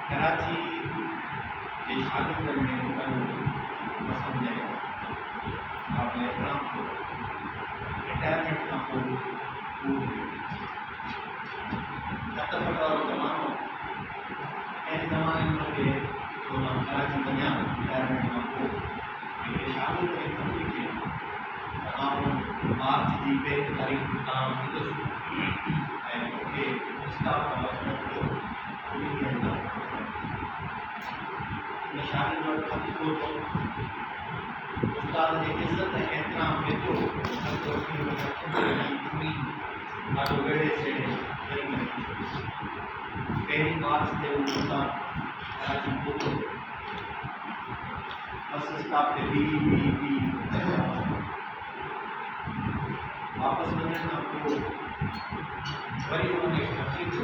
कराची के शादी करने का पसंद है आपने काम को रिटायरमेंट का जमानो जमाने के तो कराची बनिया रिटायरमेंट का शादी के मार्च की 1 तारीख काम के स्टाफ का निशानी और खाती को उस्ताद ने इज्जत है एहतराम के तो आगे बेड़े से पहली मार्च से उस्ताद कराची को बस स्टाफ के बी वापस बनने का को बड़ी उन्होंने तकलीफ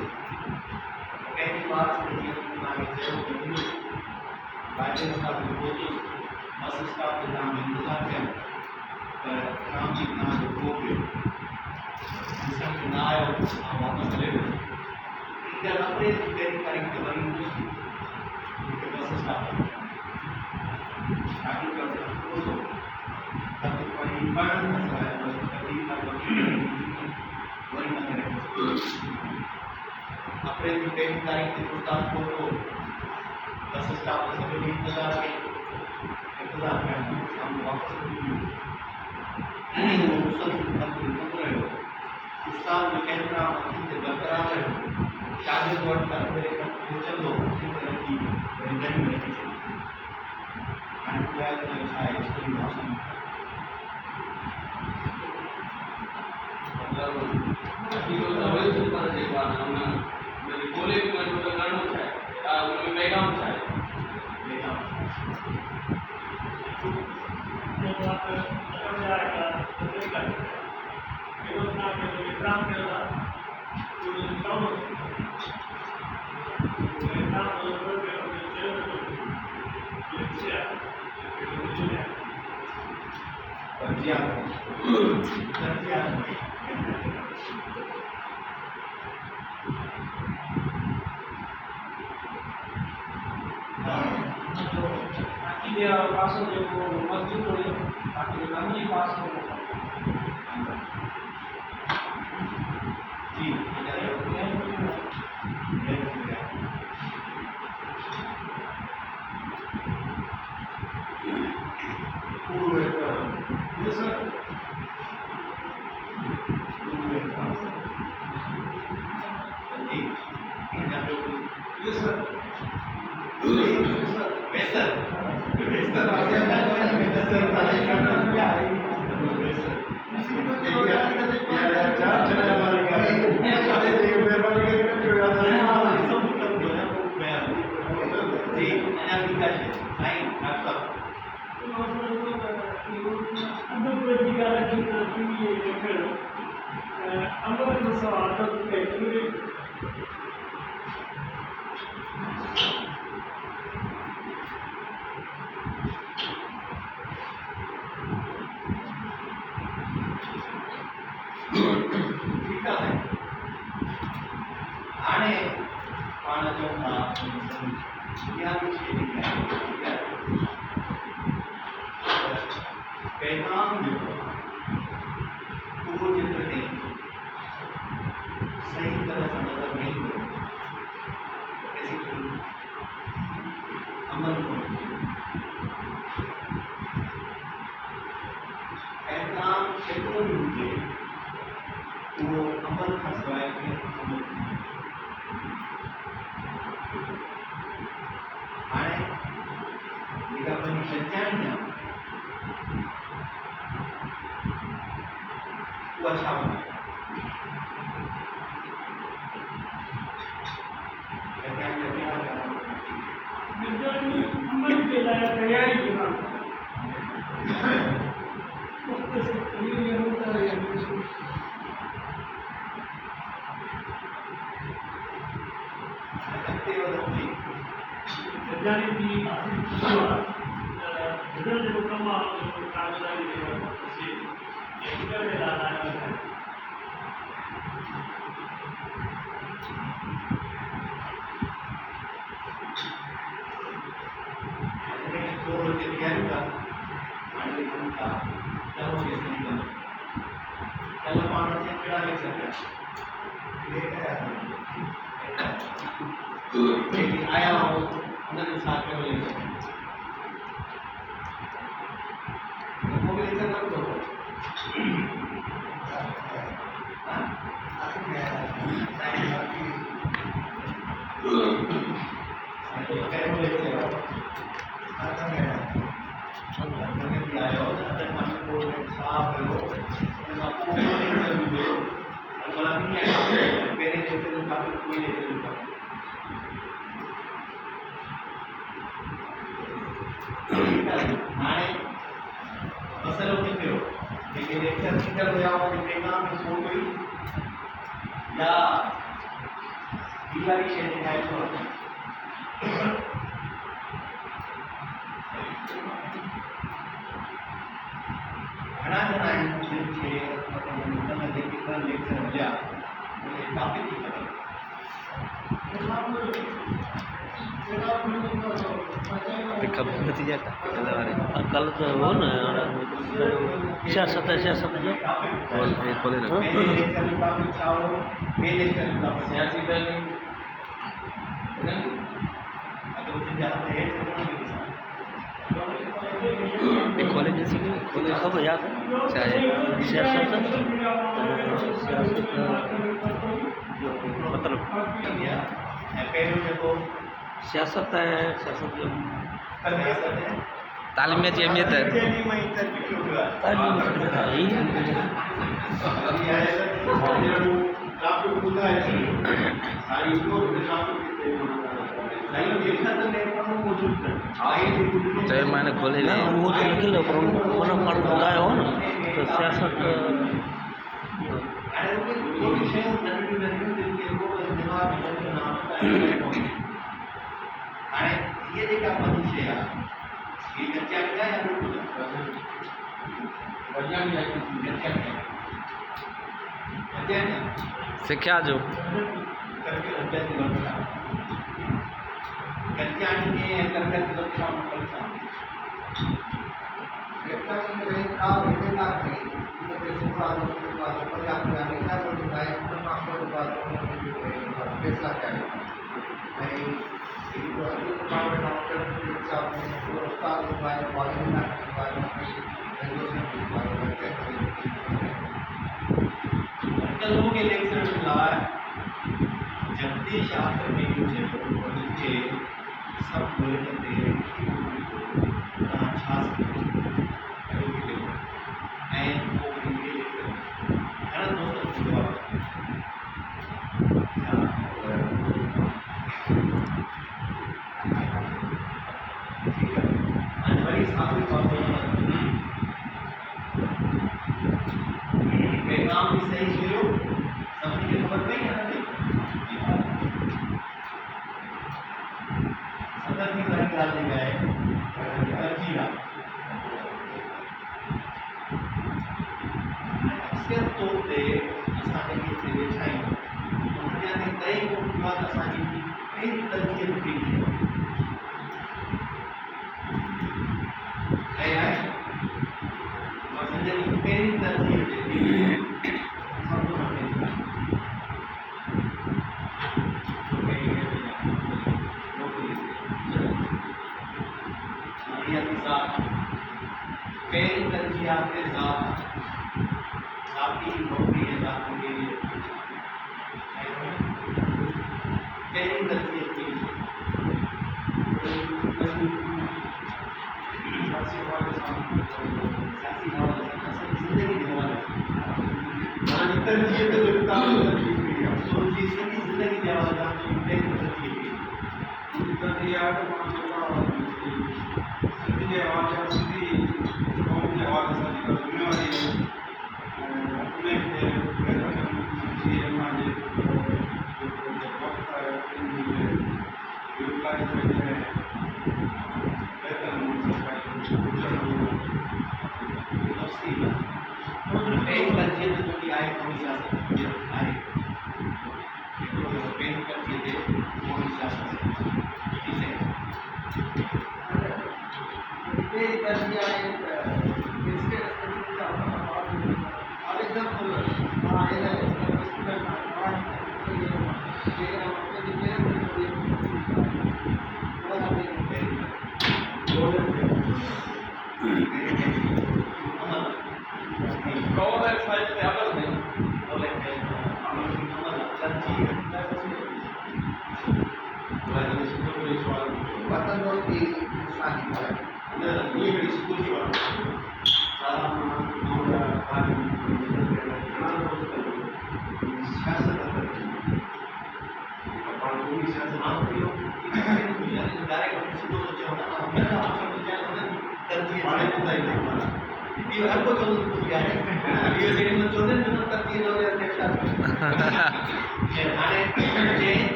पहली मार्च से हमारे जेल में बाइडेन का फोटो बस स्टॉप के नाम इंतजार किया पर काम की ना जो हो गए जिसका ना आया वापस चले गए इनका अपने पेन तारीख के बड़ी दूसरी बस स्टॉप ताकि कर फोटो ताकि कोई बात ना आए बस कभी का वही ना करे अपने पेन तारीख के पुस्तक फोटो बस स्टॉप से भी इंतजार करना हम वापस उस्ताद जो कहना से बरकरार है शादी वर्ड का मेरे का चल दो इसी तरह की रिजल्ट में and where the child is still awesome. He was always super Japan. मेरे बोले कि मैं तो करना चाहिए उन्हें पैगाम चाहिए जब आप जाएगा तो देखा योजना के विश्राम के बाद जो काम dia masuk dia masuk boleh tapi kami masuk जी कड़ा लेक्चर है लेकिन आया हो उन्होंने साथ में लेक्चर वो भी लेक्चर कर दो मसलो कितने हो लेकिन लेक्चर निकल गया हो प्रोग्राम में सो गई या दीवारी शेयर दिखाई तो घना घना इंस्टीट्यूट છે તમે જે કેટલા લેક્ચર મળ્યા એ ટોપિક ની ખબર खबर નથી જતા कल तो वो ना सियासत है सियासत जो और ये खोले ना મેં લેક્ચર નું ટોપિક ચાવો મેં લેક્ચર નું ટોપિક सियासी दल अगर मुझे याद है तो ये खोले जैसे कि खोले खबर याद है चाहे सियासत सियासत मतलब पहले देखो सियासत है सियासत जो कल सियासत है तालीम की अहमियत है दिल्ली में इंटरव्यू हुआ तालीम ट्रैफिक पूरा है सारी को ट्रैफिक लाइन देखा तो नहीं पर मौजूद है आए चाहे मैंने खोले ना वो तो निकल पर उन्होंने पर बताया हो ना तो सियासत अरे वो विषय नवीन नवीन तरीके को दिमाग में नाम अरे ये देखा मनुष्य है ये क्या क्या है बढ़िया भी है क्या क्या शिक्षा जो करके अभ्यास करता कल्याणी के अंतर्गत सुरक्षा करता व्यक्ति का वेदना है कि सुखादो सुखादो पर्याप्त ज्ञान का तो दिखाए हम आपको बातों में फैसला करें नहीं इनको अधिक पावर डॉक्टर के सामने व्यवस्था के बारे में कॉलेज के बारे में रेगुलेशन के बारे में चर्चा करें लोगों के लेक्चर में लाया जगदीश शास्त्र में कुछ है सब बोले करते हैं छाछ एंड वो इनके है ना दोस्तों अनवरी साथी पैगाम भी सही सुनो सबकी खबर नहीं है सदर की तरह डाल दिया है जीरा अक्सर तो ते असाने की तेरे छाई दुनिया में कई को बात असानी की कई तरकीब की है यार और जिंदगी की कई तरकीब देती है सब को पहली तरजीहात के साथ आपकी नौकरी है आपके लिए पहली तरजीह के लिए जिंदगी जवान तरजीह तो जिंदगी जवान एकदम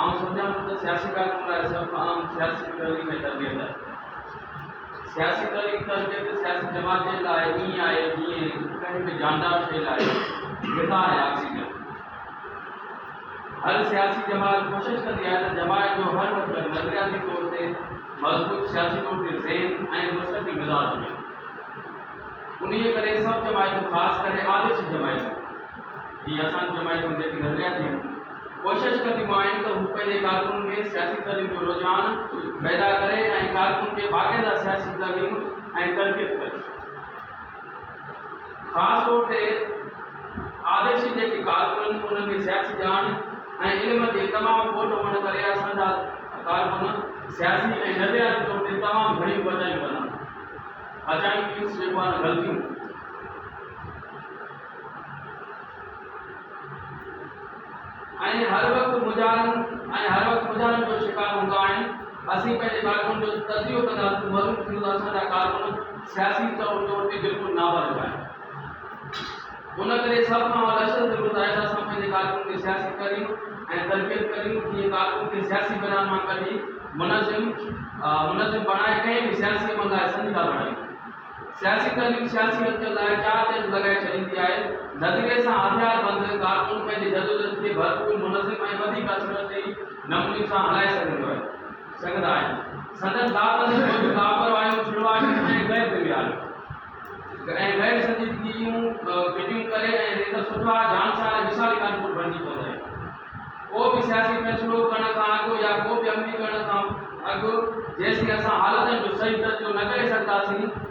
आम समझा तो सियासी कार्यक्रम है सब आम सियासी तहरीक में तरबियत है सियासी तहरीक तरबियत सियासी जमात जे लाइ ईअं आहे जीअं कंहिं बि जानदार शइ लाइ ग़िज़ा आहे ऑक्सीजन हर सियासी जमात कोशिशि कंदी आहे त जमात जो हर वक़्तु नज़रियाती तौर ते मज़बूत सियासी तौर ते ज़हन ऐं मुस्तक़िल मिज़ाज हुजे उन्हीअ करे सभु जमातूं ख़ासि करे आदर्श जमातूं जीअं असांजी जमातूं जेकी नज़रियाती आहिनि कोशिशि कंदियूं आहिनि त हू पंहिंजे कारकुन में सियासी तइलीम जो रुझान पैदा करे ऐं कारकुन खे बाक़ाइदा सियासी तइलीम ऐं तरबियत करे ख़ासि तौर ते आदर्शी जेके कारकुन उन्हनि खे सियासी ॼाण ऐं इल्म जे तमामु खोट हुअण करे असांजा कारकुन सियासी ऐं नज़रियाती तौर ते तमामु घणियूं वधायूं कंदा अजाइब जेको आहे ग़लतियूं ऐं हर वक़्तु मुजारनि जो शिकार हूंदा आहिनि असीं पंहिंजे कारकुन जो तज़कियो कंदासीं मालूम थींदो त असांजा कारकुन सियासी तौर ते बिल्कुलु नाबालिग़ आहिनि उन करे सभ खां वधीक ज़रूरत आहे त असां पंहिंजे कारकुन खे सियासी करियूं ऐं तरबियत करियूं जीअं कारकुन खे सियासी बयान मां कढी मुनज़िम बणाए कंहिं बि सियासी अमल लाइ संजीदा बणायूं सियासी तइलीम सियासियत जे लाइ चार चंद लॻाए छॾींदी आहे नज़रिए सां हथियार बंदि कारकुन पंहिंजी जदोजहद खे भरपूर मुनज़िम ऐं वधीक असरती नमूने सां हलाए सघंदा आहिनि संदन दाख़िल लापरवाहियूं छुड़वायूं ऐं ग़ैर ज़िम्मेवारियूं ऐं ग़ैर संजीदगियूं फिटियूं करे ऐं हिकु सुठा जानसार मिसाली कारकुन बणिजी पवंदा आहिनि को बि सियासी फ़ैसिलो करण खां अॻु या को बि अमली करण खां अॻु जेसिताईं असां हालतुनि जो सही तर्जो न करे सघंदासीं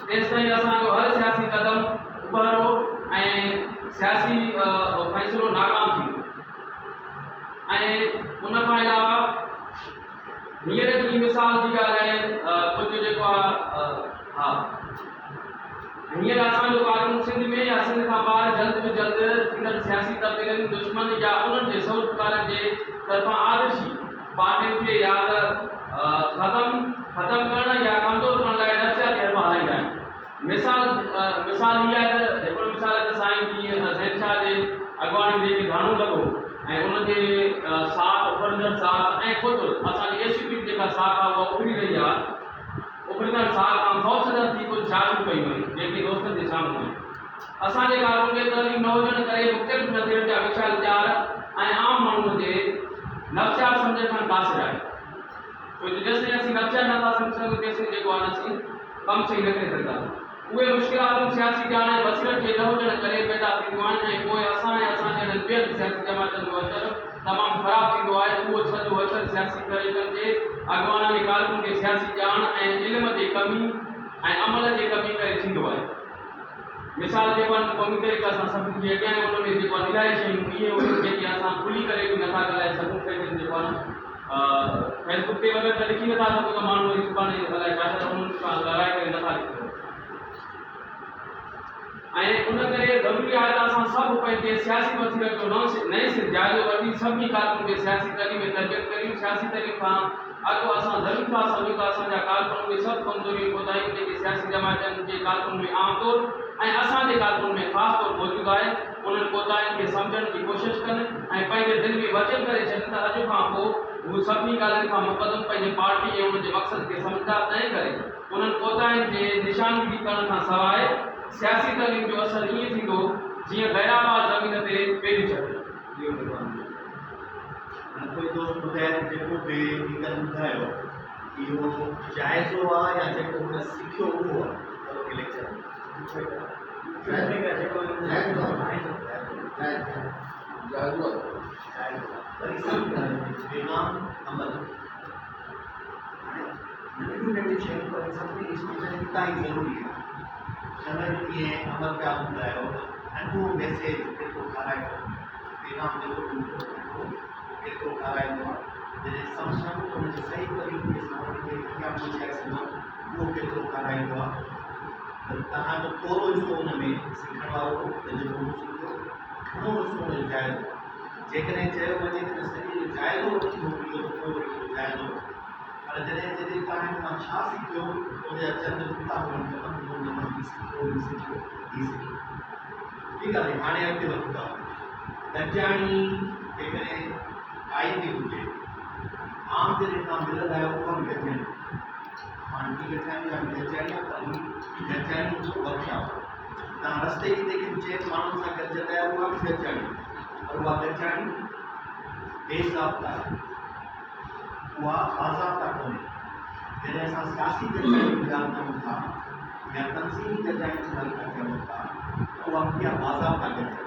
तेसिताईं असांजो हर सियासी क़दम उभरो ऐं सियासी फ़ैसिलो नाकाम थींदो ऐं उन खां अलावा हींअर जी मिसाल जी ॻाल्हि आहे कुझु जेको आहे हींअर असांजो कारकुन सिंध में या सिंध खां ॿाहिरि जल्द में जल्द थींदड़ सियासी तब्दीलियुनि दुश्मन या उन्हनि जे सहुरतकारनि जे तरफ़ां आदर्शी पार्टियुनि खे या त ख़तमु करण या कमज़ोर करण लाइ नफ़सियाती हरबा हलाईंदा आहिनि मिसाल हीअ आहे त हिकिड़ो मिसाल आहे त साईं जीअं ज़ैनशाह जे अॻवानी जेके घाणो लॻो ऐं उनजे साथ उभरंदड़ साथ ऐं ख़ुदि असांजी एसीपी जेका साख आहे उहा उभरी रही आहे उभरंदड़ साख खां फ़ौजदार थी कुझु जाचूं कयूं आहिनि जेके दोस्तनि जे साम्हूं आहिनि असांजे कारकुन खे तइलीम न हुजण करे मुख़्तलिफ़ नज़रियनि जा विशाल वीचार ऐं आम माण्हुनि जे नफ़सियात सम्झण खां कासिर आहे छो जो जेसिताईं असीं नफ़सियात नथा सम्झी सघूं तेसिताईं जेको आहे असीं कमु सही न करे सघंदासीं उहे मुश्किलातूं सियासी ॼाण ऐं बसीरत जे न हुजण करे पैदा थींदियूं आहिनि ऐं पोइ असां ऐं असांजे ॿियनि सियासी जमातनि जो असरु तमामु ख़राबु थींदो आहे उहो सॼो असरु सियासी तरीक़नि जे अॻवाननि कारकुन खे सियासी ॼाण ऐं इल्म जी कमी ऐं अमल जी कमी करे थींदो आहे मिसाल जेको आहे क़ौमी तरीक़े सां सभिनी खे अॻियां उन में जेको आहे इलाही शयूं इहे उहे जेके असां खुली करे बि नथा ॻाल्हाए सघूं पंहिंजे जेको आहे फेसबुक ते वग़ैरह त लिखी नथा सघूं त माण्हू वरी सुभाणे अलाए छा छा उन्हनि सां ॻाल्हाए करे नथा लिखी सघूं ऐं उन करे ज़रूरी आहे त असां सभु पंहिंजे सियासी बसीरत जो नए सिर जाइज़ो वठी सभिनी कारकुन खे सियासी तइलीम में तरबियत करियूं सियासी तइलीम खां अगो असां ज़रूर था सभु का असांजा कारकुन में सभु कमज़ोरियूं कोताहियूं जेके सियासी जमातनि जे कारकुन में आम तौर ऐं असांजे कारकुन में ख़ासि तौर मौजूदु आहे उन्हनि कोताहियुनि खे सम्झण जी कोशिशि कनि ऐं पंहिंजे दिलि में वचन करे छॾनि त अॼु खां पोइ हू सभिनी ॻाल्हियुनि खां मुक़दम पंहिंजे पार्टी ऐं उनजे मक़सद खे सम्झंदा तंहिं करे उन्हनि कोताहियुनि जे निशानगी करण खां सवाइ सियासी तइलीम जो असरु ईअं थींदो जीअं गैराबाद ज़मीन ते पेरी छॾे। कोई दोस्त ॿुधाए त जेको बि हींअर ॿुधायो इहो जाइज़ो आहे या जेको हुन सिखियो उहो आहे लेक्चर बेनाम अमल नंढी शयूं पर सभिनी स्टूडेंट ताईं ज़रूरी आहे समय कीअं अमल पिया ॿुधायो नंढो मैसेज जेको खारायो बेनाम जेको केतिरो खाराईंदो आहे जॾहिं सम्झनि त हुनखे सही तरीक़े सां हुनखे अॻियां पहुचाए सघूं उहो केतिरो खाराईंदो आहे त तव्हांजो थोरो हिसो हुन में सिखण वारो त जेको सिखियो घणो हिसो हुनजो जाइज़ो जेकॾहिं चयो वञे त सॼे जो जाइज़ो वठी मोकिलियो त पोइ वरी उहो जाइज़ो पर जॾहिं तव्हां हिन मां छा सिखियो हुनजा चंद नुक़्ता हुअणु खपनि हुन मां हीउ सिखियो ठीकु आहे हाणे अॻिते वधूं था गॾिजाणी जेकॾहिं आई बि हुजे आम जॾहिं तव्हां मिलंदा आहियो उहा बि गॾिजाणी माण्हू गॾिजाणी या गॾिजाणी जो वर्कशॉप तव्हां रस्ते जी जेके चइनि माण्हुनि सां गॾिजंदा आहियो उहा बि गॾिजाणी पर उहा गॾिजाणी बेज़ाब्ता आहे उहा बाज़ाब्ता कोन्हे जॾहिं असां सियासी गॾिजाणी जी ॻाल्हि कयूं था या तनज़ीमी गॾिजाणी जी ॻाल्हि कयूं था त उहा कीअं बाज़ाब्ता गॾिजाणी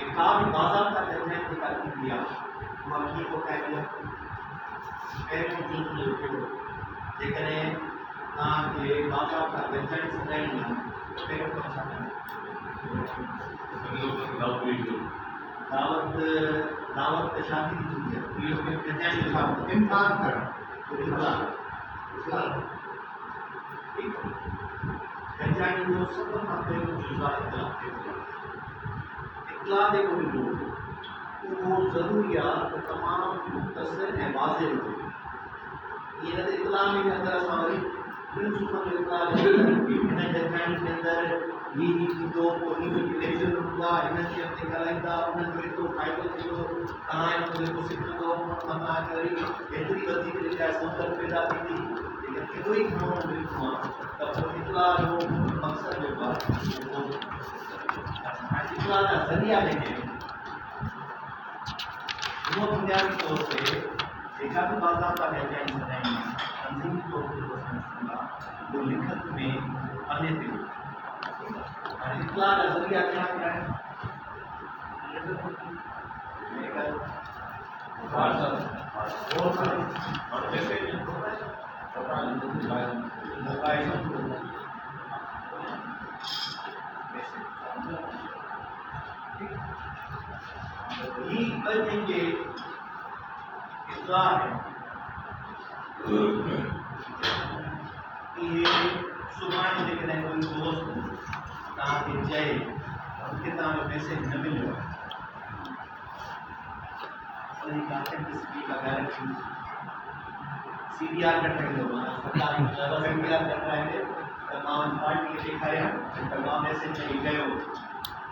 ऐं का बि बाज़ाब्ता गॾिजाणी जेका थींदी आहे उहा कीअं कोठाइबी आहे पहिरियों जुज़ जो कहिड़ो जेकॾहिं तव्हांखे बाज़ाब्ता गॾिजाणी सदाईंदी आहे त पहिरियों कमु छा करिणो दावत शादी जी थींदी आहे गॾिजाणी छा इम्तिहान करणु गॾिजाणी जो सभ खां पहिरियों जुज़ आहे इतला जेको ॾिनो उहो ज़रूरी आहे त तमामु मुख़्तसिर ऐं वाज़े हुजे ईअं न त इतला में अंदरि असां वरी ॿिनि सूफ़नि जो इतला हिन गॾिजाणी जे अंदरि हीउ थींदो पोइ हीउ लेक्चर हूंदा हिन शइ ते ॻाल्हाईंदा उन्हनि जो एतिरो फ़ाइदो थींदो तव्हां हिन में जेको सिखंदो उन मां तव्हांखे वरी एतिरी वधीक जेका सौंदर पैदा थींदी लेकिन एतिरो ई घणो लिखिणो आहे त पोइ इतला जो मक़सदु जेको आहे इतला जा ज़रिया जेके वो बुनियादी तौर पे जेका भी बाज़ाब्ता गॾिजाणी सदाईंदी तंज़ीमी तौर ते पसंदि वो लिखत में पने ते और इतला जा ज़रिया क्या क्या है और मैसेज मोबाइल ही बल्कि इतला है ये सुभाणे जेकॾहिं कोई दोस्त तव्हांखे चए उनखे तव्हांजो मैसेज न मिलियो सही कांटेक्ट किसी का गारंटी सीडीआर कटाईंदो माना सरकारी सीडीआर कटाईंदे त मां पार्टी खे ॾेखारियां त मां मैसेज चई कयो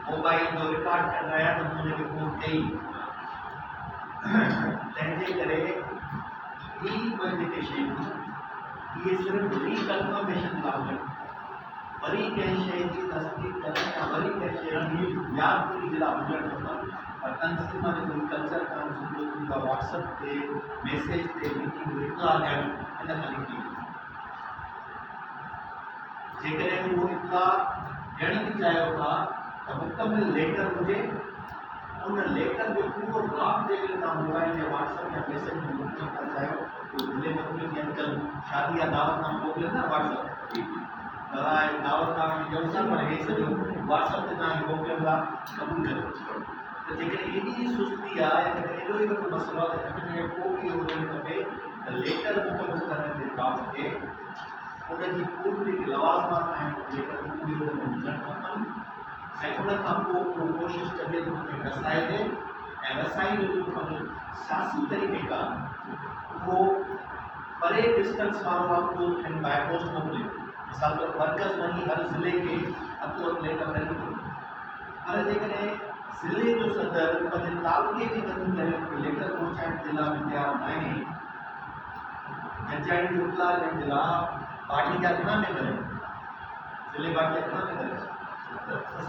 मोबाइल जो रिकॉर्ड कराया तो हुनखे फोन कई तंहिंजे करे ही ॿ जेके शयूं इहे सिर्फ़ु रिकन्फर्मेशन लाइ हुजनि वरी कंहिं शइ जी तस्दीक करणु या वरी कंहिं शइ जी यादगिरी जे लाइ हुजणु खपनि पर तनज़ीम जो कल्चर करणु सुठो थींदो आहे व्हाट्सएप ते मैसेज ते मीटिंग इतला ॾियणु हिन खां निकिरी जेकॾहिं उहो इतला ॾियण बि चाहियो था त मुकमिल लेटर हुजे उन लेटर जो पूरो ड्राफ्ट जेकॾहिं तव्हां मोबाइल या व्हाट्सएप या मैसेज में मोकिलणु था चाहियो तो दिले मोकिलियो या अॼुकल्ह शादी या दावत तव्हां मोकिलियो था व्हाट्सएप तव्हां दावत तव्हांखे ॾियणु था पर हे सॼो व्हाट्सएप ते तव्हांखे मोकिलियो था क़बूल कयो त जेकॾहिं एॾी सुस्ती आहे या कॾहिं एॾो ई वॾो मसइलो आहे त हिन में को बि हुजणु खपे त लेटर मुकमिल करण जे ड्राफ्ट खे उनजी पूरी जेकी लवाज़मात आहिनि लेटर पूरी हुजणु खपनि ऐं उन खां पोइ उहो कोशिशि कजे त हुनखे रसाइजे ऐं रसाई जो जेको सियासी तरीक़ेकार उहो परे डिस्टेंस वारो आपको एंड बाय पोस्ट मोकिले मिसाल तौर वर्कर्स वञी हर ज़िले खे हथो हथ लेटर करे पर जेकॾहिं ज़िले जो सदर पंहिंजे तालुके खे गॾु करे लेटर पहुचाइण जे लाइ बि तयारु न आहे गंजाइण जो इतला ॾियण जे लाइ पार्टी जा घणा मेंबर आहिनि ज़िले पार्टी जा घणा मेंबर आहिनि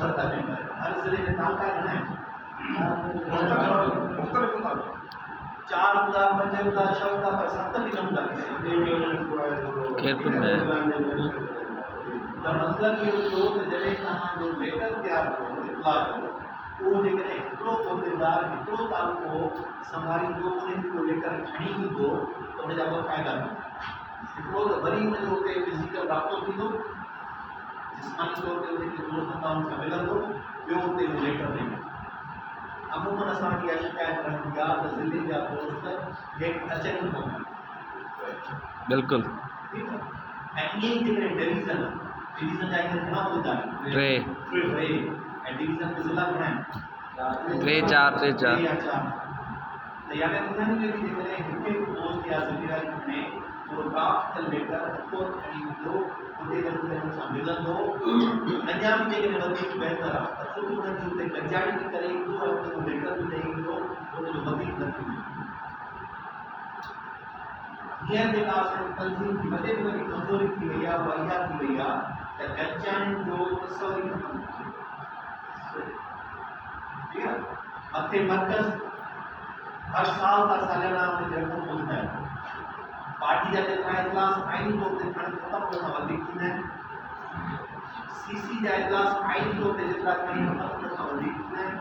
7 मेंबर हर ज़िले में तालुका घणा आहिनि मुख़्तलिफ़ हूंदा 4 हूंदा 5 हूंदा 6 हूंदा पर 7 बि न हूंदा खेतुन में त मतिलबु इहो थियो त जॾहिं तव्हांजो लेटर तयारु कयो इतला उहो जेकॾहिं हिकिड़ो उहिदेदार हिकिड़ो तालुको संभालींदो उन जो लेटर खणी ईंदो त उनजा ॿ फ़ाइदा हिकिड़ो त वरी हुनजो हुते फिज़िकल राब्तो थींदो जिस्मानी तौर ते उनखे दोस्त हूंदा उन सां मिलंदो ॿियो हुते उहो लेटर ॾींदो अमूमन असां वटि इहा शिकायत रहंदी आहे त ज़िले जा दोस्त हेठि अचनि कोन बिल्कुलु ठीकु आहे ऐं ईअं ई जेकॾहिं डिवीज़न जा हींअर घणा उहिदा आहिनि 3 ऐं डिवीज़न में ज़िला घणा आहिनि 3 4 3 या 4 4 त यानी उन्हनि में बि जेकॾहिं हिकु दोस्त या ज़िमेदारी में उहो ड्राफ्ट लेटर हथो खणी ईंदो उते गॾु हुन सां मिलंदो अञा बि जेकॾहिं वधीक बहितर आहे त ख़ुदि हुनजी हुते गंजाणी बि करे ईंदो ऐं हुनजो लेटर बि ॾेई ईंदो हुनजो वधीक न थींदो हींअर जेका असांजी तंज़ीम जी वॾे में वॾी कमज़ोरी थी वई आहे उहा इहा थी वई आहे त गंजाणियुनि जो तसवरी न कंदो ठीकु आहे मथे मर्कज़ हर साल का सालाना उनजी रक़म ॿुधंदा आहिनि पार्टी जा जेतिरा इजलास आइनी तौर ते खणी ख़तमु करण खां वधीक थींदा आहिनि सीसी जा इजलास आइनी तौर ते जेतिरा खणी ख़तमु करण खां वधीक थींदा आहिनि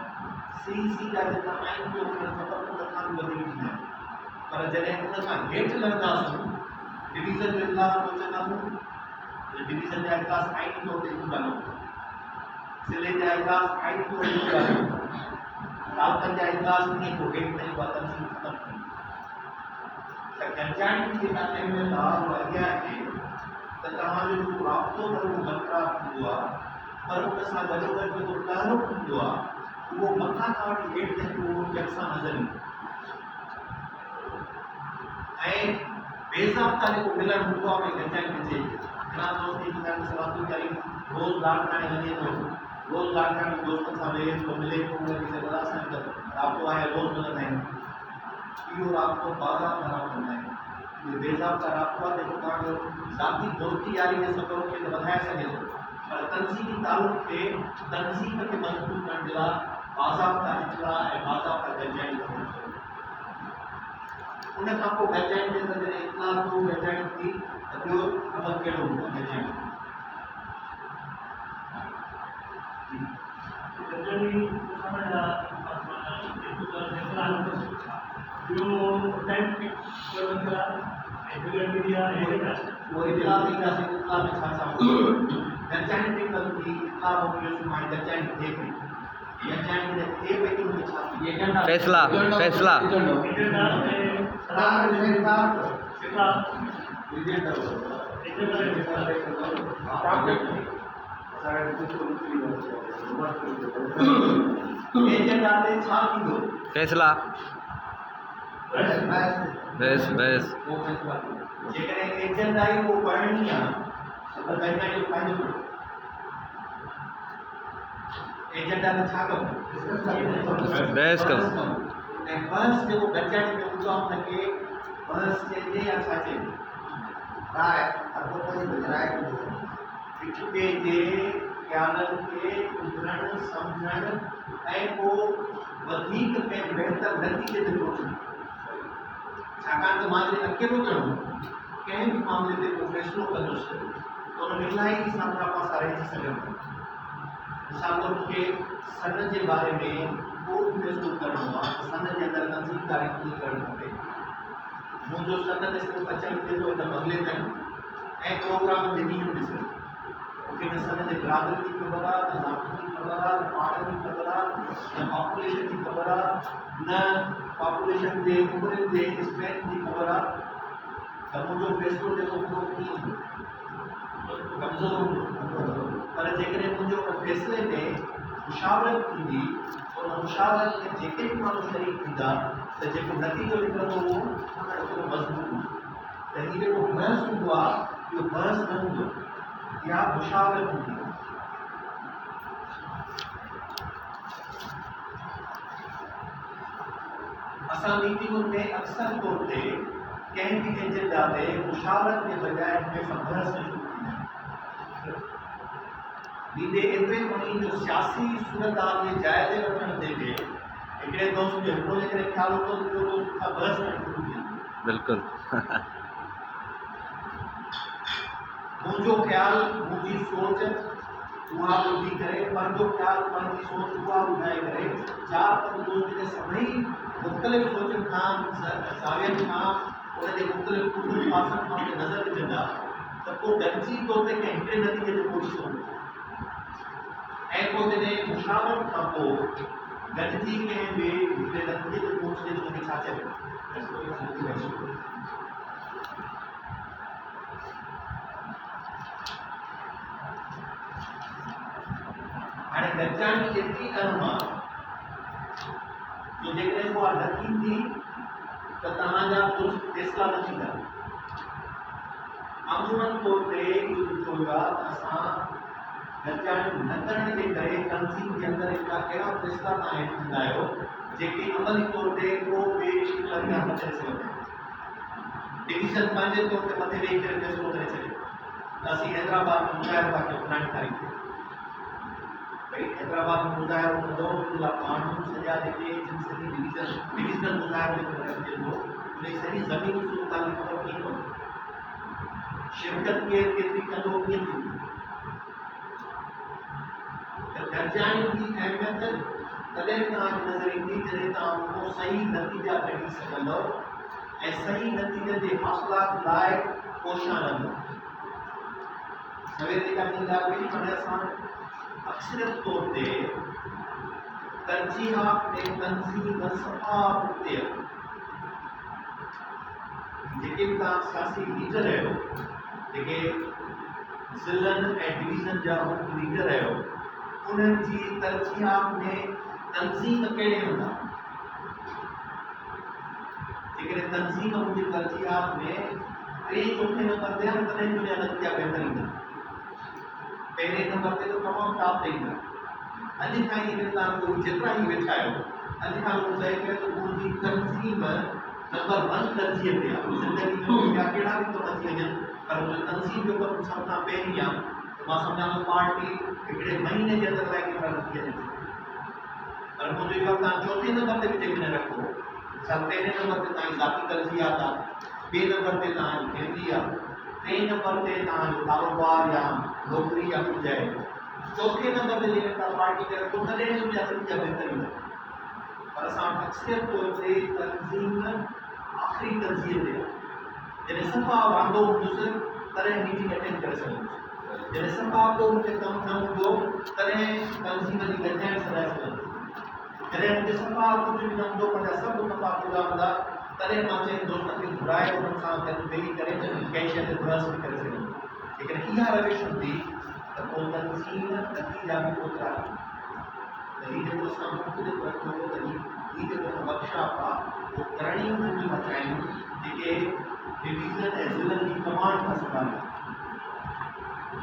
सीसी जा जेतिरा आइनी तौर ते ख़तमु करण खां बि वधीक थींदा आहिनि पर जॾहिं उन खां हेठि लहंदासीं डिवीज़न जो इजलास पहुचंदासीं त डिवीज़न जा इजलास आइनी तौर ते पूरा न हूंदा ज़िले जा इजलास आइनी तौर ते पूरा न हूंदा तालुकनि जा इजलास ईअं को हेठि ताईं उहा तंज़ीम ख़तमु थींदी त गंजाणी जी जेका अहमियत आहे उहा इहा आहे त तव्हांजो जेको राब्तो त उहो बरक़रार थींदो आहे पर उन सां गॾोगॾु जेको तहरुक हूंदो आहे उहो मथां खां वठी हेठि ताईं उहो यकसां नज़र ईंदो ऐं बेज़ाब्ता जेको मिलणु हूंदो आहे भई गंजाणी जे घणा दोस्त ईंदा आहिनि सलातूं करी रोज़ लाड़काणे वञे थो रोज़ लाड़काणे दोस्तनि सां वेहे थो मिले थो उन खे चवंदा असांजो राब्तो आहे रोज़ मिलंदा आहिनि इहो राब्तो बाज़ार ख़राबु कंदा आहिनि इहो बेज़ाब्ता राब्तो आहे जेको तव्हांजो ज़ाती दोस्ती यारी जे सफ़र खे त वधाए सघे थो पर तंज़ीमी तालुक खे तंज़ीम खे मज़बूत करण जे लाइ बाज़ाब्ता इतला ऐं बाज़ाब्ता गंजाणी खपनि उन खां पोइ गंजाणी जे अंदरि जॾहिं इतला थियो गंजाणी थी त ॿियो अमल कहिड़ो हूंदो आहे गंजाणी गंजाणी समझा टाइम करा मीडिया वो इतला ईंदासीं इतला में छा छा गंजाणी ते कल थी इतला मोकिलियोसीं मां गंजाणी थिए पई गंजाणी में थिए पई त उनमें छा थी फैसला एजेंडा ते छा थींदो फैसला बस जेकॾहिं एजेंडा ई उहो पढ़णी आहे त गंजाणी जो फ़ाइदो कहिड़ो एजेंडा ते छा कबो बहस कबो ऐं बहस जेको गंजाणी में हूंदो आहे हुनखे बहस चइजे या छा चइजे राय हिक ॿिए जे ख़्यालनि खे ॿुधणु सम्झणु ऐं पोइ वधीक कंहिं बहितर नतीजे ते पहुचणु छाकाणि त मां जॾहिं अकेलो करणो कंहिं बि मामले ते को फ़ैसिलो कंदुसि त उन में इलाही सामरा पासा रहिजी सघनि था मिसाल तौर मूंखे सन जे बारे में को बि फ़ैसिलो करणो आहे त सन जे अंदरि तंज़ीमदारी कीअं करणु खपे मुंहिंजो सन ते सिर्फ़ु अचणु थिए थो हिन बदिले ताईं ऐं प्रोग्राम ते ॾींहुं ॾिसणु मूंखे न सन जे बिरादरी जी ख़बर आहे न ज़ाति जी ख़बर आहे न पाण जी ख़बर आहे न पॉपुलेशन जी ख़बर आहे न पॉपुलेशन जे उमिरि जे स्ट्रेंथ जी ख़बर आहे त मुंहिंजो फ़ैसिलो जेको हूंदो कीअं हूंदो कमज़ोर हूंदो पर जेकॾहिं मुंहिंजो उन फ़ैसिले में मुशावरत थींदी उन मुशावरत में जेके बि माण्हू शरीक थींदा त जेको नतीजो निकिरंदो उहो मज़बूत हूंदो तरीके को बहस हुआ जो बहस न हुआ या मुशावरत हुई असा मीटिंगों में अक्सर तौर पे कहीं भी एजेंट जाते मुशावरत के बजाय हमेशा बहस में शुरू वीदे एतिरे कोनी जो सियासी सूरत में जायज़े वठण दे के हिकिड़े दोस्त जो हिकिड़ो जेकॾहिं ख़्यालु हूंदो त ॿियो दोस्त खां बहस करणु शुरू थी वेंदी बिल्कुल मुझो ख्याल मुझी सोच उहा ॿुधी करे पंहिंजो ख्याल पंहिंजी सोच उहा ॿुधाए करे चार पंज दोस्त जेके सभई मुख़्तलिफ़ सोचनि खां ज़ावियनि खां उनजे मुख़्तलिफ़ कुटुंब पासनि खां उते नज़र विझंदा त पोइ गॾिजी तौर ते कंहिं हिकिड़े नतीजे ते पहुची सघूं ऐं पोइ जॾहिं मुशावरत खां पोइ गॾिजी कंहिं ॿिए हिकिड़े नतीजे ते पहुचजे त उनखे छा चइबो हाणे गॾिजाणी एतिरी अहम आहे जो जेकॾहिं उहा न थींदी त तव्हांजा दुरुस्त फ़ैसिला न थींदा अमूमन तौर ते इहो ॾिठो वियो आहे त असां गॾिजाणी न करण जे करे तनज़ीम जे अंदरि हिकिड़ा अहिड़ा फ़ैसिला तव्हां हेठि कंदा आहियो जेके अमली तौर ते को ॿिए शिकिल में न करे सघंदा डिवीज़न पंहिंजे तौर ते मथे वेही करे फ़ैसिलो करे छॾियो त असीं हैदराबाद में मुज़ाहिरो था कयूं फलाणी तारीख़ ते भाई हैदराबाद में मुज़ाहिरो कंदो उन लाइ कानून सॼा जेके सॼी डिवीज़नल मुज़ाहिरो जेको रखिजे थो उन सॼी ज़मीनी सूरत जी ख़बर कीअं पवंदी शिरकत केतिरी कंदो कीअं थींदी त गॾिजाणी जी अहमियत तॾहिं तव्हांखे नज़र ईंदी जॾहिं तव्हां उहो सही नतीजा कढी सघंदव ऐं सही नतीजनि जे हासिलात लाइ कोशिशा रहंदव सवेर जेका थींदा हुई हाणे असां अक्सरियत तौर ते तरजीहात में तनज़ीम सफ़ा पुठिते जेके बि तव्हां सियासी लीडर आहियो जेके ज़िलनि ऐं डिवीज़न जा लीडर आहियो उन्हनि जी तरजीहात में तनज़ीम कहिड़े हूंदा जेकॾहिं तनज़ीम मुंहिंजी तरजीहात में टे चौथे नंबर ते आहे तॾहिं मुंहिंजा नतीजा बहितर ईंदा पहले नंबर ते तो तमाम टॉप ते ईंदा अॼु खां ई तव्हां कोई जेतिरा ई वेठा आहियो अॼु खां ॿुधाए करे त मुंहिंजी तनज़ीम नंबर 1 तरजीह ते आहे ज़िंदगी में ॿिया कहिड़ा बि कम अची वञनि पर मुंहिंजी तनज़ीम जो कमु सभ खां पहिरीं आहे मां सम्झां थो पार्टी हिकिड़े महीने जे अंदरि लाइ केतिरा नतीजा ॾिजे पर मुंहिंजो इहो तव्हां चौथे नंबर ते बि जेकॾहिं रखो छा पहिरें नंबर ते तव्हांजी ज़ाती तरजीहात आहे ॿिए नंबर ते तव्हांजी फैमिली आहे टे नंबर ते तव्हांजो कारोबार या नौकरी या कुझु आहे चौथे नंबर ते जेकॾहिं तव्हां पार्टी करे रखो तॾहिं मुंहिंजा नतीजा बहितर ईंदा पर असां अक्सरियत तौर ते तनज़ीम आख़िरी तरजीह ते आहे जॾहिं सफ़ा वांदो हूंदुसि तॾहिं मीटिंग अटेंड करे सघंदुसि जॾहिं सफ़ा को मूंखे कमु न हूंदो तॾहिं तनज़ीम जी गॾिजाणी सलाह सघंदुसि जॾहिं मूंखे सफ़ा कुझु बि न हूंदो पंहिंजा सभु दफ़ा पूरा हूंदा तॾहिं मां चई दोस्तनि खे घुराए उन्हनि सां गॾु वेही करे कंहिं शइ ते बहस बि करे सघंदुमि जेकॾहिं इहा रविश हूंदी त पोइ तनज़ीम नतीजा बि ओतिरा त हीउ जेको असां मुख़्तलिफ़ रखियो त हीउ जेको वर्कशॉप आहे उहो करणियूं नंढियूं बचायूं जेके डिवीज़न ऐं ज़िलनि जी कमांड था संभाले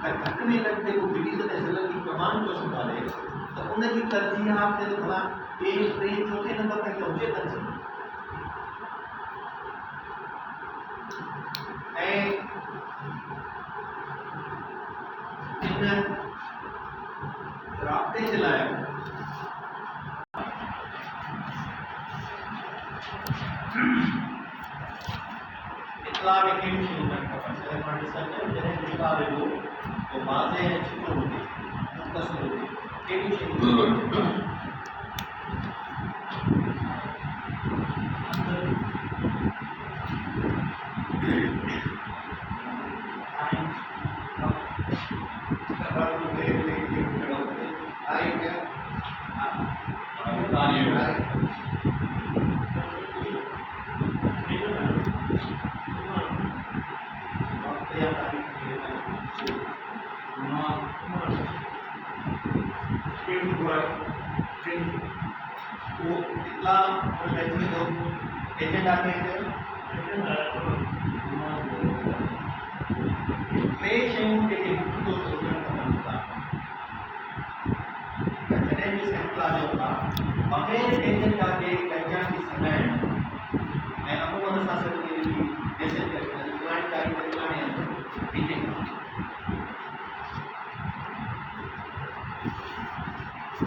पर घटि में घटि जेको डिवीज़न ऐं ज़िलनि जी कमांड थो संभाले त उनजी तरजीहात ते त भला ॿिए टे चौथे नंबर ताईं त हुजे तनज़ीम ऐं इन राब्ते जे लाइ इतला में कहिड़ियूं शयूं करणु खपनि जॾहिं पाण ॾिसंदा आहियूं जॾहिं इतला वेंदो पोइ वाज़े ऐं छिको हुजे मुख़्तसिर हुजे कहिड़ियूं शयूं एजेंडा के टे शयूं जेके मुद्दो सोचणु खपनि था जॾहिं बि फैसला ॾियो था बग़ैर एजेंडा जे कजां जी सघाइण ऐं अमूमन सां सभु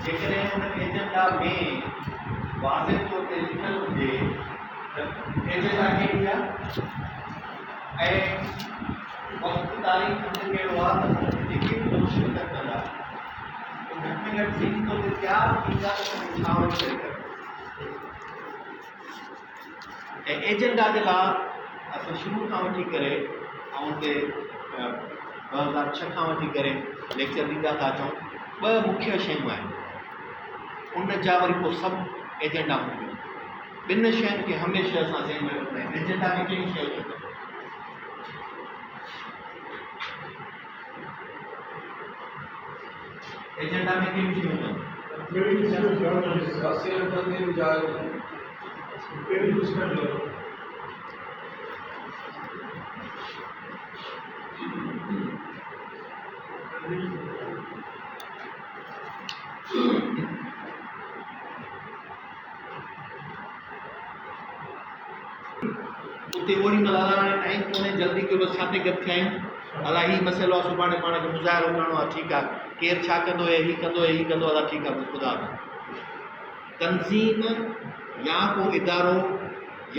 जेकॾहिं हुन एजेंडा में वाज़े तौर ते लिखियलु हुजे त एजेंडा कहिड़ी आहे ऐं वक़्तु तारीख़ कहिड़ो आहे त जेके बि लोग शिरकत कंदा घटि में घटि ज़हनी तौर ते तयारु थींदा त छा करे ऐं एजेंडा जे लाइ असां शुरू खां वठी करे ऐं हुते 2006 खां वठी करे लेक्चर ॾींदा था अचूं ॿ मुख्य शयूं आहिनि उन जा वरी पोइ सभु एजेंडा हूंदियूं ॿिनि शयुनि खे हमेशह असां ज़हन में रखंदा आहियूं एजेंडा में कहिड़ी शयूं हूंदियूं एजेंडा में कहिड़ी शयूं हूंदियूं उते ओड़ी महिल हाणे टाइम कोन्हे जल्दी कयो बसि छा ते गॾु थिया आहियूं अलाए हीउ मसइलो आहे सुभाणे पाण खे मुज़ाहिरो करिणो आहे ठीकु आहे केरु छा कंदो ऐं हीउ कंदो ऐं हीउ कंदो अलाए ठीकु आहे बसि ख़ुदा तंज़ीम या को इदारो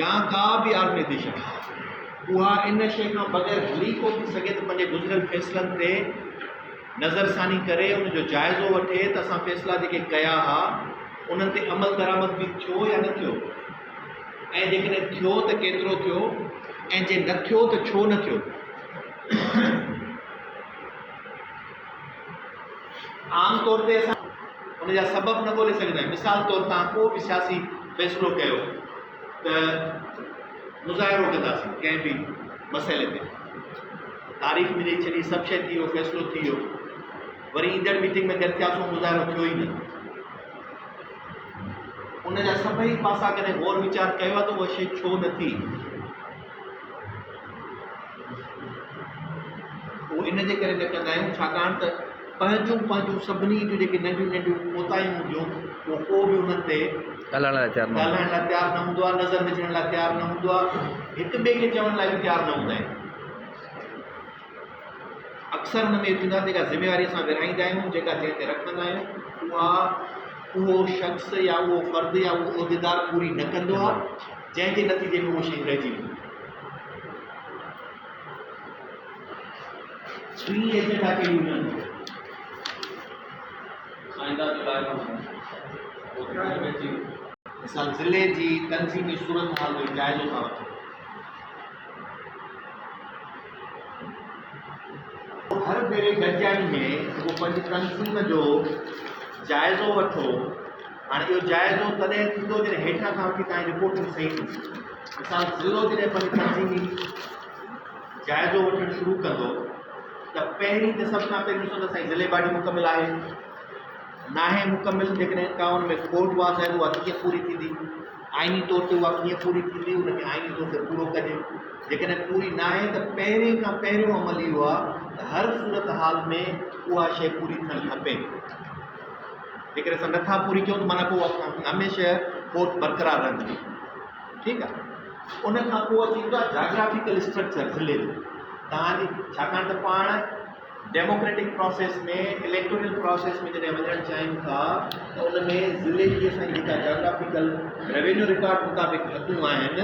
या का बि ऑर्गेनाइज़ेशन उहा इन शइ खां बग़ैर हली कोन थी सघे त पंहिंजे गुज़िरियल फ़ैसिलनि ते नज़रसानी करे उनजो जाइज़ो वठे त असां फ़ैसिला जेके कया हुआ उन्हनि ते अमल दरामद बि थियो या न थियो ऐं जेकॾहिं थियो त केतिरो थियो ऐं जे न थियो त छो न थियो आम तौर ते असां उनजा सबब न ॻोल्हे सघंदा आहियूं मिसाल तौर तव्हां को बि सियासी फ़ैसिलो कयो त मुज़ाहिरो कंदासीं कंहिं बि मसइले ते तारीख़ में ॾेई छॾी सभु शइ थी वियो फ़ैसिलो थी वियो वरी ईंदड़ मीटिंग में गॾु थियासीं मुज़ाहिरो थियो ई न उनजा सभई पासा कॾहिं गौर वीचार कयो आहे त उहा शइ छो न थी उहो इन जे करे न कंदा आहियूं छाकाणि त पंहिंजूं सभिनी जूं जेके नंढियूं नंढियूं कोताहियूं हूंदियूं उहो को बि उन्हनि ते ॻाल्हाइण लाइ तयारु न हूंदो आहे नज़र विझण लाइ तयारु न हूंदो आहे हिक ॿिए खे चवण लाइ बि तयारु न हूंदा आहिनि अक्सर हुन में थींदो आहे जेका ज़िमेवारी असां विरहाईंदा आहियूं जेका जंहिं ते रखंदा आहियूं उहो शख़्स या उहो फ़र्द या उहो उहिदेदार पूरी न कंदो आहे जंहिंजे नतीजे में उहो शइ रहिजी वेंदी ॿी एजेंडा कहिड़ी हूंदी मिसाल ज़िले जी तंज़ीमी सूरत हाल जो जाइज़ो था वठो हर भेरे गॾिजाणी में उहो पंहिंजी तंज़ीम जो जाइज़ो वठो हाणे इहो जाइज़ो तॾहिं थींदो जॾहिं हेठां खां वठी तव्हांजी रिपोर्टिंग सही थींदी मिसाल ज़िलो जॾहिं पंहिंजी तंज़ीमी जाइज़ो वठणु शुरू कंदो त पहिरीं त सभ खां पहिरीं ॾिसो त असांजी ज़िले बाडी मुकमिल आहे नाहे मुकमिल जेकॾहिं का हुन में खोट वास आहे उहा कीअं पूरी थींदी आइनी तौर ते उहा कीअं पूरी थींदी उनखे आइनी तौर ते पूरो कजे जेकॾहिं पूरी न आहे त पहिरें खां पहिरियों अमल इहो आहे त हर सूरत हाल में उहा शइ पूरी थियणु खपे जेकॾहिं असां नथा पूरी कयूं त माना पोइ हमेशह खोट बरक़रार रहंदी ठीकु आहे उन खां पोइ अची वेंदो आहे जाग्राफिकल स्ट्रक्चर ज़िले जो तव्हांजी छाकाणि त पाण डेमोक्रेटिक प्रोसेस में इलेक्टोरल प्रोसेस में जॾहिं वञणु चाहियूं था त उन में ज़िले जी असांजी जेका जाग्राफिकल रेवेन्यू रिकॉर्ड मुताबिक़ हदूं आहिनि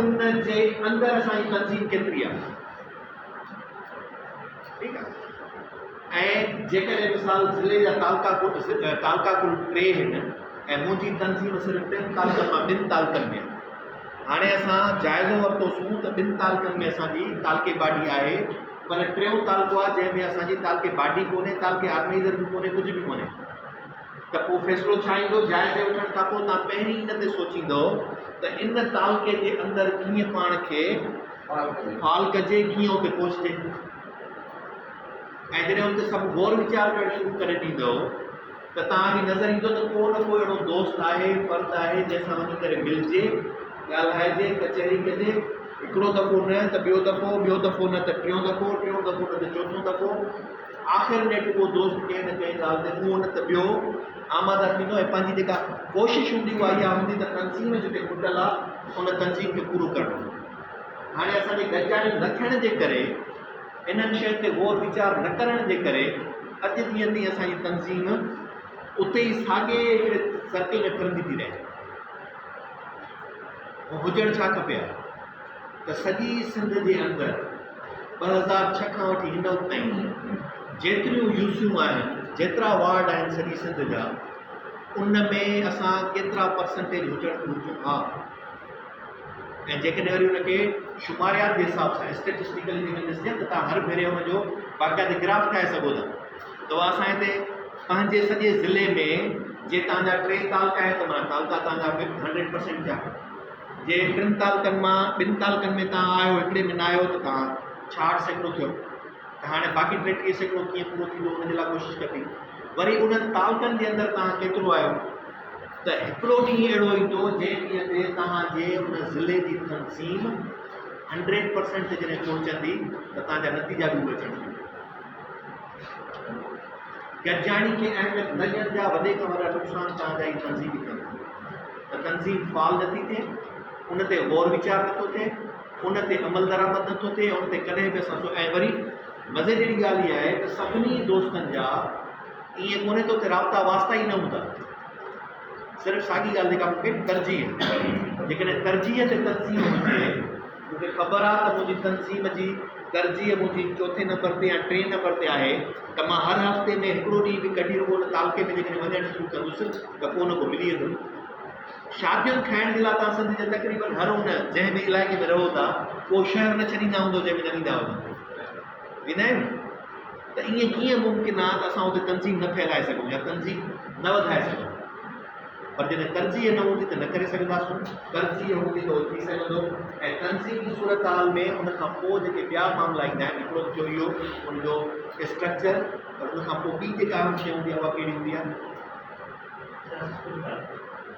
उन जे अंदरि असांजी तंज़ीम केतिरी आहे ठीकु आहे ऐं जेकॾहिं मिसाल ज़िले जा तालका कुल 3 आहिनि ऐं मुंहिंजी तंज़ीम सिर्फ़ु 3 तालुकनि मां 2 तालुकनि में हाणे असां जाइज़ो वरितोसीं त 2 तालुकनि में असांजी तालके बाडी आहे पर 3 तालुको आहे जंहिंमें असांजी तालके बाडी कोन्हे तालके ऑर्गेनाइज़र बि कोन्हे कुझु बि कोन्हे त पोइ फ़ैसिलो छा ईंदो जाइज़े वठण खां पोइ तव्हां पहिरीं इन ते सोचींदो त इन तालके जे अंदरि कीअं पाण खे फाल कजे कीअं उते पहुचे ऐं जॾहिं उते सभु गौर वीचार करणु शुरू करे ॾींदो त तव्हांखे नज़र ईंदो त को न को अहिड़ो दोस्त आहे फ़र्द आहे जंहिंसां वञी करे मिलिजे ॻाल्हाइजे कचहरी कजे हिकिड़ो दफ़ो न त ॿियो दफ़ो न त टियों दफ़ो न त चोथों दफ़ो, आख़िर में उहो दोस्त कंहिं न कंहिं ॻाल्हि ते उहो न त ॿियो आमादा थींदो ऐं पंहिंजी जेका कोशिशि हूंदी उहा इहा हूंदी त तनज़ीम जिते खुटल आहे उन तनज़ीम खे पूरो करणो। हाणे असांजे गॾिजाणी न थियण जे करे, इन्हनि शयुनि ते गौर वीचार न करण जे करे अॼु ॾींहं ताईं असांजी तनज़ीम उते ई साॻे हिकिड़े सर्कल में फिरंदी थी रहे। हुजणु छा खपे त सॼी सिंध जे अंदरि 2006 खां वठी हिन वक़्तु ताईं जेतिरियूं यूसियूं आहिनि, जेतिरा वार्ड आहिनि सॼी सिंध जा, उन में असां केतिरा परसेंटेज हुजणु घुरिजूं हा। ऐं जेकॾहिं वरी हुनखे शुमारियात जे हिसाब सां स्टेटिस्टिकली जेकॾहिं ॾिसजे त तव्हां हर भेरे हुनजो बाक़ाइदे ग्राफ ठाहे सघो था। त उहा असां हिते पंहिंजे सॼे ज़िले में जे तव्हांजा 3 तालुका आहिनि त माना तालुका तव्हांजा 100% थिया। जे 3 तालुकनि मां 2 तालुकनि में तव्हां आहियो, हिकिड़े में न आहियो त तव्हां 66% थियो। त हाणे बाक़ी 33% कीअं पूरो थींदो हुनजे लाइ कोशिशि कबी। वरी उन्हनि तालुकनि जे अंदरि तव्हां केतिरो आहियो त हिकिड़ो ॾींहुं अहिड़ो ईंदो जंहिं ॾींहं ते तव्हांजे उन ज़िले जी तनज़ीम 100% ते जॾहिं पहुचंदी त तव्हांजा नतीजा बि उहे अचनि। गॾिजाणी खे अहमियत न ॾियण जा वॾे खां वॾा नुक़सान तव्हांजा ई तनज़ीम थियनि त तनज़ीम फाल नथी थिए, उन ते गौर वीचार नथो थिए, उन ते अमल दरामद नथो थिए, उन ते कॾहिं बि असां ऐं वरी मज़े जहिड़ी ॻाल्हि इहा आहे त सभिनी दोस्तनि जा ईअं कोन्हे त उते राब्ता वास्ता ई न हूंदा। सिर्फ़ु साॻी ॻाल्हि जेका मूंखे तरजीह, जेकॾहिं तरजीह ते तनज़ीम हुजे, मूंखे ख़बर आहे त मुंहिंजी तनज़ीम जी तरजीह मुंहिंजी 4 नंबर ते या 3 नंबर ते आहे त मां हर हफ़्ते में हिकिड़ो ॾींहुं बि कढी रुॻो उन तालुके में जेकॾहिं वञणु शुरू कंदुसि त को न को मिली वेंदो। शादियुनि खाइण जे लाइ तव्हां सिंध जे तक़रीबन हर उन जंहिं बि इलाइक़े में रहो था को शहर न छॾींदा हूंदो जंहिंमें न ईंदा वञो, वेंदा आहियूं। त ईअं कीअं मुमकिन आहे त असां उते तनज़ीम न फैलाए सघूं या तनज़ीम न वधाए सघूं। पर जॾहिं तरजीह न हूंदी त न करे सघंदासीं, तरजीह हूंदी त उहो थी सघंदो। ऐं तनज़ीम जी सूरत हाल में उन खां पोइ जेके ॿिया मामला ईंदा आहिनि, हिकिड़ो थियो इहो उनजो स्ट्रक्चर, पर उन खां पोइ ॿी जेका अहम शइ हूंदी आहे उहा कहिड़ी हूंदी आहे?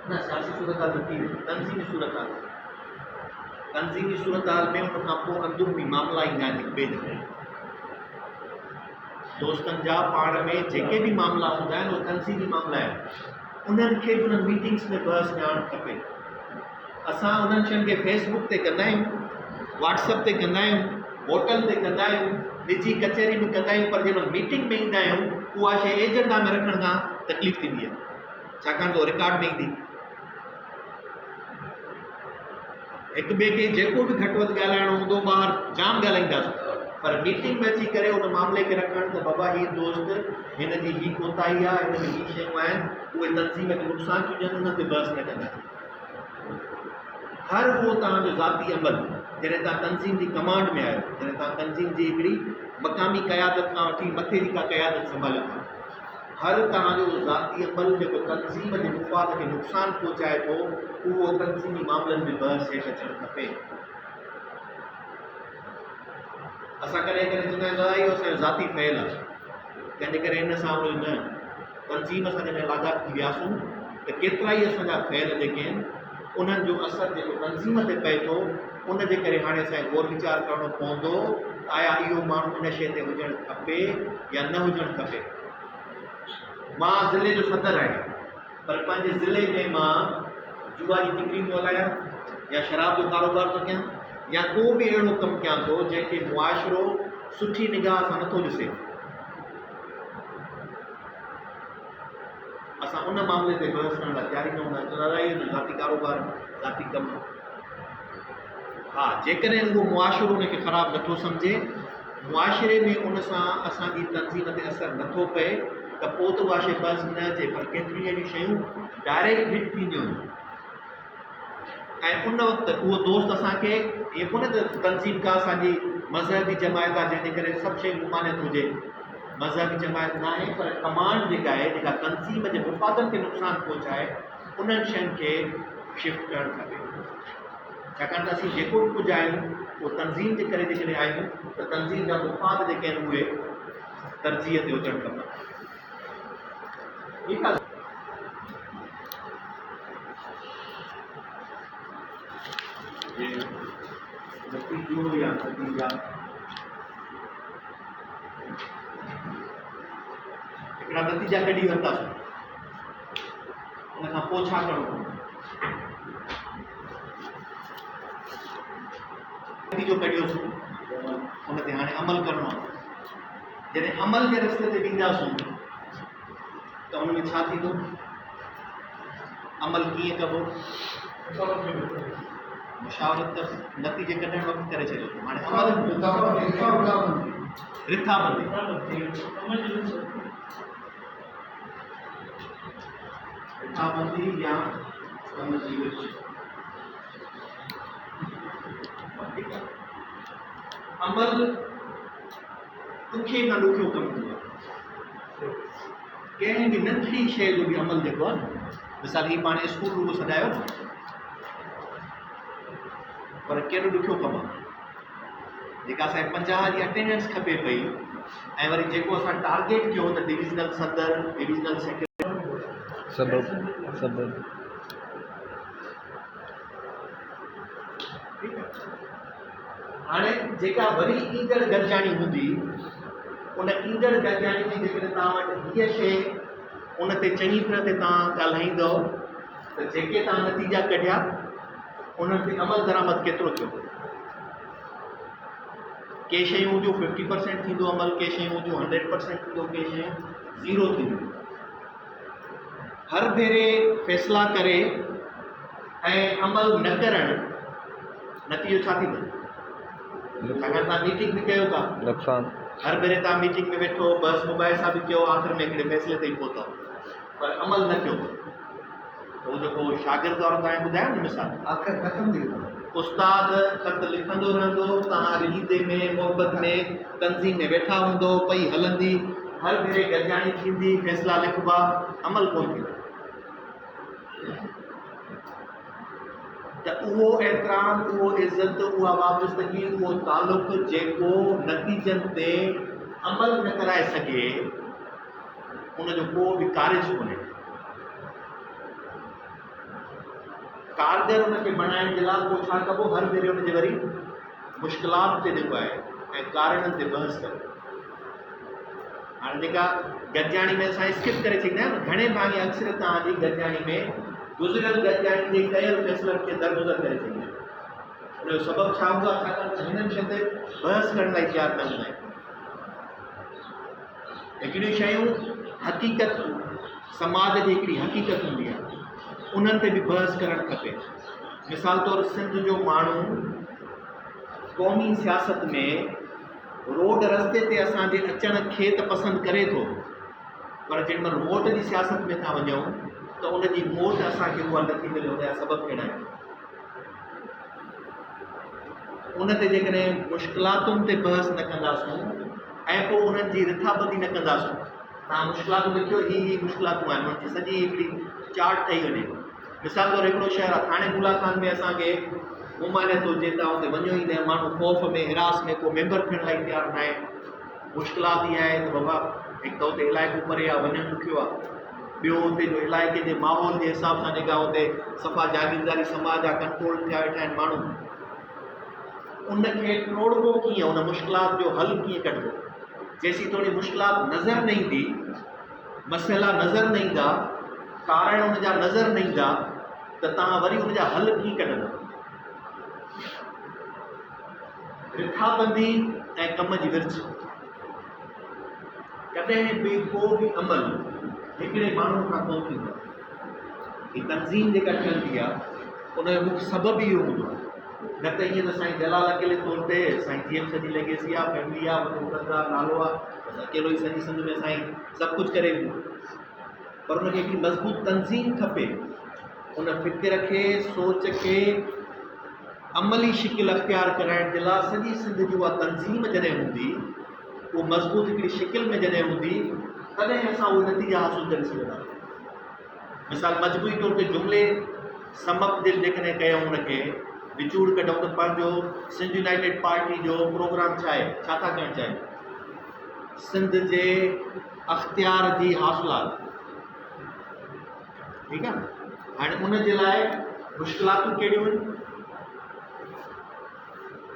न सियासी सूरत हाल न थी वेंदी, तनज़ीमी सूरत हाल। तनज़ीमी सूरत हाल में उन खां पोइ अंदरूनी मामला ईंदा आहिनि हिक ॿिए जे दोस्तनि जा पाण में जेके बि मामला हूंदा आहिनि उहे तनज़ीमी मामला आहिनि। उन्हनि खे बि उन्हनि मीटिंग्स में बहस ॼाण खपे। असां उन्हनि शयुनि खे फेसबुक ते कंदा आहियूं, व्हाट्सअप ते कंदा आहियूं, होटल ते कंदा आहियूं, निजी कचहरी में कंदा आहियूं, पर जंहिं मीटिंग में ईंदा आहियूं उहा शइ एजेंडा में रखण खां तकलीफ़ थींदी आहे, छाकाणि त रिकॉर्ड में ईंदी। हिक ॿिए खे जेको बि घटि वधि ॻाल्हाइणो हूंदो ॿाहिरि जाम ॻाल्हाईंदासीं, पर मीटिंग में अची करे उन मामले खे रखणु त बाबा ही दोस्त हिन जी ही कोताही आहे, हिन में ही शयूं आहिनि, उहे तनज़ीम खे नुक़सान थियूं ॾियनि, उन ते बहस न कंदासीं। हर उहो तव्हांजो ज़ाती अमल जॾहिं तव्हां तनज़ीम जी कमांड में आहियो, जॾहिं तव्हां तनज़ीम जी हिकिड़ी मक़ामी क़यादत खां वठी मथे जी का क़यादत संभालियो था, हर तव्हांजो ज़ाती अमल जेको तनज़ीम जे मुफ़ाद खे नुक़सानु पहुचाए थो उहो तनज़ीमी मामलनि में बहस हेठि अचणु खपे। असां कॾहिं कॾहिं चवंदा आहियूं दादा इहो असांजो ज़ाती फ़इल आहे, तंहिंजे करे हिन सां न तनज़ीम सां जॾहिं लाॻाप थी वियासीं त केतिरा ई असांजा फ़इल जेके आहिनि उन्हनि जो असरु जेको तनज़ीम ते पए थो उन जे करे हाणे असांखे गौर वीचार करणो पवंदो त आया इहो माण्हू इन शइ ते हुजणु खपे या न हुजणु खपे। मां ज़िले जो सदर आहियां, पर पंहिंजे ज़िले में मां जुआ जी टिकरी थो हलायां या शराब जो कारोबार थो कयां या को बि अहिड़ो कमु कयां थो जंहिंखे मुआशिरो सुठी निगाह सां नथो ॾिसे। असां उन मामले ते बहस करण लाइ तयारी न हूंदा आहियूं, दादा इहो ज़ाती कारोबार ज़ाती कमु। हा, जेकॾहिं उहो मुआशिरो उनखे ख़राबु नथो सम्झे, मुआशिरे में उन सां असांजी तनज़ीम ते असरु नथो पए त पोइ त उहा शइ बहस न अचे। पर केतिरियूं अहिड़ियूं शयूं डायरेक्ट हिट थींदियूं आहिनि ऐं उन वक़्तु उहो दोस्त असांखे इहो कोन्हे त तनज़ीम का असांजी मज़हबी जमायत आहे जंहिंजे करे सभु शइ मुमानियत हुजे, मज़हबी जमायत न आहे, पर कमांड जेका आहे जेका तनज़ीम जे मुफ़ादनि खे नुक़सानु पहुचाए उन्हनि शयुनि खे शिफ्ट करणु खपे। छाकाणि त असीं जेको बि कुझु आहियूं उहो तनज़ीम जे करे जेकॾहिं आहियूं त तनज़ीम जा मुफ़ाद जेके आहिनि उहे तरजीह ते हुजणु खपनि। ठीकु आहे। नतीजा हिकिड़ा नतीजा कढी वरितासीं उन खां पोइ छा करिणो पवंदो नतीजो कढियोसीं उन ते हाणे अमल करिणो आहे जॾहिं अमल जे रस्ते ते वेंदासीं त उन में छा थींदो अमल कीअं कबो मुशावरत नतीजे कढण वक़्तु करे छॾियो हाणे अमल रिथाबंदी रिथाबंदी या कम जी विच अमल ॾुखे खां ॾुखियो कमु थींदो आहे कंहिं बि नंढी शइ जो बि अमल जेको आहे न मिसाल ही पाण स्कूल रुगो सॾायो न पर केॾो ॾुखियो कमु आहे जेका असांखे 50 जी अटेंडेंस खपे पई ऐं वरी जेको असां टारगेट कयो त डिविज़नल सदर डिविज़नल सेक्रेटरी सबब हाणे जेका वरी ईंदड़ गॾिजाणी हूंदी उन ईंदड़ गॾिजाणी में जेकॾहिं तव्हां वटि हीअ शइ उन ते चङी तरह ते तव्हां ॻाल्हाईंदव त जेके तव्हां नतीजा कढिया उन्हनि ते अमल दरामद केतिरो थियो के शयूं जो 50% थींदो अमल के शयूं जो 100% थींदो के शयूं 0 थींदियूं हर भेरे फ़ैसिला करे ऐं अमल न करणु नतीजो छा थींदो छाकाणि तव्हां मीटिंग बि कयो था नुक़सान हर भेरे तव्हां मीटिंग में वेठो बस मोबाइल सां बि कयो आख़िर में हिकिड़े फ़ैसिले ते ई पहुता पर अमल न कयो त उहो जेको शागिर्द और तव्हांखे ॿुधायो न मिसाल आख़िर ख़तमु थी वेंदो उस्ताद ख़त लिखंदो रहंदो तव्हां रिलीज़े में मोहबत में तंज़ीम में वेठा हूंदो पई हलंदी हर भेरे गॾिजाणी थींदी फ़ैसिला लिखबा अमल कोन थींदो त उहो एतिराम उहो इज़त उहा वाबस्तगी उहो तालुक़ जेको नतीजनि ते अमल न कराए सघे उनजो को बि कारज कोन्हे कारगर उनखे बणाइण जे लाइ पोइ छा कबो हर भेरे उनजे वरी मुश्किलात ते जेको आहे ऐं कारणनि ते बहस कयो हाणे जेका गॾिजाणी में असां स्किप करे सघंदा आहियूं न घणे भाङे अक्सर तव्हांजी गॾिजाणी में गुज़िरियल गॾिजाणी जे कयल फ़ैसिलनि खे दरगुज़र करे सघंदा आहियूं उनजो सबबु छा हूंदो आहे छाकाणि त हिननि शयुनि ते बहस करण लाइ तयारु न हूंदा आहिनि हिकिड़ियूं शयूं हक़ीक़त समाज जी हिकिड़ी हक़ीक़त हूंदी आहे उन्हनि ते बि बहस करणु खपे मिसाल तौरु सिंध जो माण्हू क़ौमी सियासत में रोड रस्ते ते असांजे अचण खे त पसंदि करे थो पर जेॾीमहिल वोट जी सियासत में था वञूं त उनजी मोट असांखे उहा नथी मिले उनजा सबबु कहिड़ा आहिनि उन ते जेकॾहिं मुश्किलातुनि ते बहस न कंदासूं ऐं पोइ उन्हनि जी रिथाबंदी न कंदासूं तव्हां मुश्किलातूं लिखियो ही मुश्किलातूं आहिनि उन्हनि जी सॼी हिकिड़ी चार्ट ठही वञे मिसाल तौरु हिकिड़ो शहर आहे थाणे बुला खान में असांखे मुमानियत हुजे त हुते वञो ई न माण्हू ख़ौफ़ में हिरास में को मेंबर थियण लाइ तयारु न आहे मुश्किलात इहा आहे त बाबा हिकु त हुते इलाइक़ो परे आहे वञणु ॾुखियो आहे ॿियो हुते जो इलाइक़े जे माहौल जे हिसाब सां जेका हुते सफ़ा जागीरदारी समाज आहे कंट्रोल थिया वेठा आहिनि माण्हू उनखे टोड़बो कीअं उन मुश्किलात जो हल कीअं कढिबो जेसीं थोरी मुश्किलात नज़र न ईंदी मसइला नज़र न ईंदा कारण उनजा नज़र न ईंदा त तव्हां वरी उनजा हल कीअं कढंदा रिथाबंदी ऐं कम जी विर्छ कॾहिं बि को बि अमल हिकिड़े माण्हू खां कोन थींदो आहे हीअ तंज़ीम जेका ठहंदी आहे उनजो मुख्य सबबु इहो हूंदो आहे न त ईअं त साईं जलाल अकेले तौर ते साईं जीअं सॼी लेगेसी आहे फैमिली आहे वॾो कंदार नालो आहे बसि अकेलो ई सॼी सिंध में साईं सभु कुझु करे ॾींदो पर उनखे हिकिड़ी मज़बूत तंज़ीम खपे उन फ़िक्र खे सोच खे अमली शिकिल अख़्तियार कराइण जे लाइ सॼी सिंध जी उहा तंज़ीम जॾहिं हूंदी उहो मज़बूत हिकिड़ी शिकिल में जॾहिं हूंदी तॾहिं असां उहे नतीजा हासिलु करे सघंदासीं मिसाल मजबूरी तौर ते जुमिले समप दिल जेकॾहिं कयूं हुनखे विचूड़ कढूं त पंहिंजो सिंध यूनाइटेड पार्टी जो प्रोग्राम छा आहे छा था करणु चाहिनि सिंध जे अख़्तियार जी हासिलात ठीकु आहे न हाणे उन जे लाइ मुश्किलातूं कहिड़ियूं आहिनि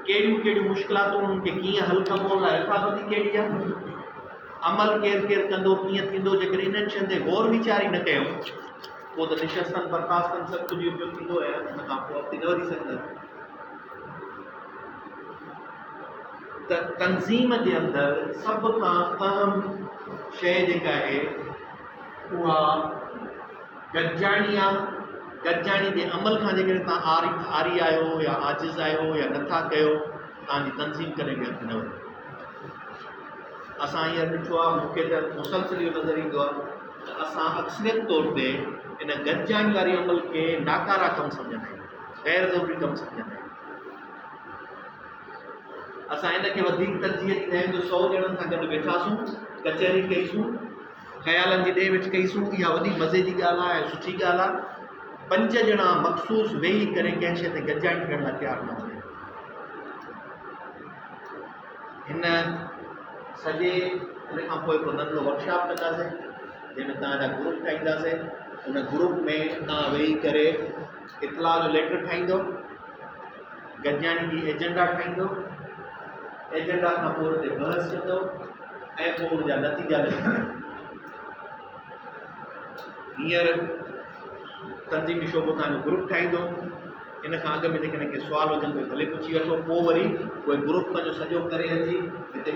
कहिड़ियूं कहिड़ियूं मुश्किलातूं उन्हनि खे कीअं हल कबो अलाए रखाबंदी कहिड़ी आहे, अमल केरु केरु कंदो, कीअं थींदो। जेकर इन्हनि शयुनि ते गौर वीचारी न कयूं पोइ त निशस्तनि बर्खास्तनि सभु कुझु इहो थींदो ऐं हुन खां पोइ अॻिते न वधी सघंदासीं। त तंज़ीम जे अंदरि सभ खां अहम शइ जेका आहे उहा गॾिजाणी आहे। गॾिजाणी जे अमल खां जेकॾहिं तव्हां आरी आहियो या आजिज़ आहियो या नथा कयो, तव्हांजी तंज़ीम कॾहिं बि अॻिते न वधे। असां हींअर ॾिठो आहे, मूंखे त मुसलसिल इहो नज़र ईंदो आहे त असां अक्सरियत तौर ते इन गॾिजाणी वारे अमल खे नाकारा कमु सम्झंदा आहियूं, ग़ैर ज़रूरी कमु सम्झंदा आहियूं। असां इनखे वधीक तरजीह ॾींदा आहियूं जो 100 ॼणनि सां गॾु वेठासीं, कचहरी कईसूं, ख़्यालनि जी ॾे विच कईसूं, इहा वॾी मज़े जी ॻाल्हि आहे ऐं सुठी ॻाल्हि आहे। 5 ॼणा मख़सूस वेही करे कंहिं शइ ते गॾिजाणी करण लाइ तयारु न हूंदा आहिनि। हिन सॼे हिन खां पोइ हिकिड़ो नंढिड़ो वर्कशॉप कंदासीं जंहिंमें तव्हांजा ग्रुप ठाहींदासीं। उन ग्रुप में तव्हां वेही करे इतलाह जो लेटर ठाहींदो, गॾिजाणी जी एजेंडा ठाहींदो, एजेंडा खां पोइ हुन ते बहस कंदो ऐं पोइ हुनजा नतीजा लिखंदो। हींअर तंज़ीमी शोबो तव्हांजो ग्रुप ठाहींदो। इन खां अॻु में जेकॾहिं के सुवाल हुजनि भले पुछी वठो, पोइ वरी उहे ग्रुप पंहिंजो सॼो करे अची हिते